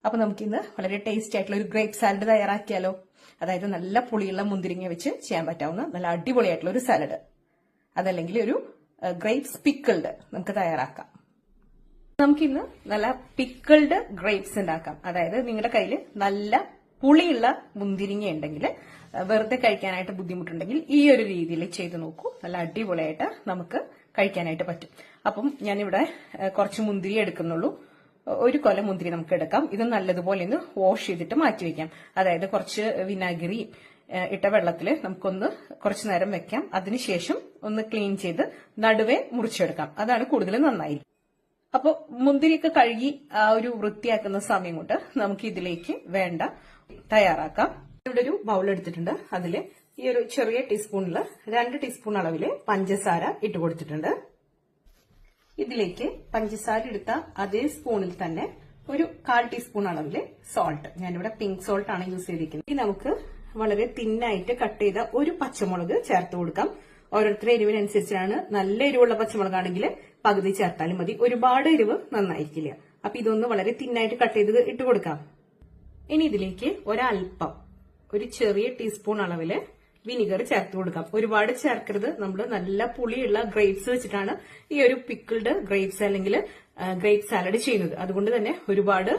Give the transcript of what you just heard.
അപ്പൊ നമുക്കിന്ന് വളരെ ടേസ്റ്റി ആയിട്ടുള്ള ഒരു ഗ്രേപ്പ് സാലഡ് തയ്യാറാക്കിയാലോ. അതായത് നല്ല പുളിയുള്ള മുന്തിരിങ്ങ വെച്ച് ചെയ്യാൻ പറ്റാവുന്ന നല്ല അടിപൊളിയായിട്ടുള്ള ഒരു സാലഡ്, അതല്ലെങ്കിൽ ഒരു ഗ്രേപ്സ് പിക്കിൾഡ് നമുക്ക് തയ്യാറാക്കാം. നമുക്കിന്ന് നല്ല പിക്കിൾഡ് ഗ്രേപ്സ് ഉണ്ടാക്കാം. അതായത് നിങ്ങളുടെ കയ്യിൽ നല്ല പുളിയുള്ള മുന്തിരിങ്ങ ഉണ്ടെങ്കിൽ, വെറുതെ കഴിക്കാനായിട്ട് ബുദ്ധിമുട്ടുണ്ടെങ്കിൽ ഈ ഒരു രീതിയിൽ ചെയ്ത് നോക്കൂ. നല്ല അടിപൊളിയായിട്ട് നമുക്ക് കഴിക്കാനായിട്ട് പറ്റും. അപ്പം ഞാനിവിടെ കുറച്ച് മുന്തിരി എടുക്കുന്നുള്ളൂ. ഒരു കൊല മുന്തിരി നമുക്ക് എടുക്കാം. ഇത് നല്ലതുപോലെ ഒന്ന് വാഷ് ചെയ്തിട്ട് മാറ്റിവെക്കാം. അതായത് കുറച്ച് വിനാഗിരി ഇട്ട വെള്ളത്തിൽ നമുക്കൊന്ന് കുറച്ചു നേരം വെക്കാം. അതിനുശേഷം ഒന്ന് ക്ലീൻ ചെയ്ത് നടുവേ മുറിച്ചെടുക്കാം. അതാണ് കൂടുതൽ നന്നായി. അപ്പൊ മുന്തിരിയൊക്കെ കഴുകി ആ ഒരു വൃത്തിയാക്കുന്ന സമയം കൊണ്ട് നമുക്ക് ഇതിലേക്ക് വേണ്ട തയ്യാറാക്കാം. ഇവിടെ ഒരു ബൗൾ എടുത്തിട്ടുണ്ട്. അതില് ഈ ഒരു ചെറിയ ടീസ്പൂണില് 2 ടീസ്പൂൺ അളവില് പഞ്ചസാര ഇട്ട് കൊടുത്തിട്ടുണ്ട്. ഇതിലേക്ക് പഞ്ചസാര എടുത്ത അതേ സ്പൂണിൽ തന്നെ ഒരു 1/4 ടീസ്പൂൺ അളവില് സോൾട്ട്, ഞാനിവിടെ പിങ്ക് സോൾട്ട് ആണ് യൂസ് ചെയ്തിരിക്കുന്നത്. ഇനി നമുക്ക് വളരെ തിന്നായിട്ട് കട്ട് ചെയ്ത ഒരു പച്ചമുളക് ചേർത്ത് കൊടുക്കാം. ഓരോരുത്തരുടെ എരിവിനനുസരിച്ചാണ്. നല്ല എരിവുള്ള പച്ചമുളകാണെങ്കിൽ പകുതി ചേർത്താലും മതി. ഒരുപാട് എരിവ് നന്നായിരിക്കില്ല. അപ്പൊ ഇതൊന്ന് വളരെ തിന്നായിട്ട് കട്ട് ചെയ്ത് ഇട്ട് കൊടുക്കാം. ഇനി ഇതിലേക്ക് ഒരൽപ്പം, ഒരു ചെറിയ ടീസ്പൂൺ അളവില് വിനിഗർ ചേർത്ത് കൊടുക്കാം. ഒരുപാട് ചേർക്കരുത്. നമ്മൾ നല്ല പുളിയുള്ള ഗ്രേപ്സ് വെച്ചിട്ടാണ് ഈ ഒരു പിക്കിൾഡ് ഗ്രേപ്സ് അല്ലെങ്കിൽ ഗ്രേപ്പ് സാലഡ് ചെയ്യുന്നത്. അതുകൊണ്ട് തന്നെ ഒരുപാട്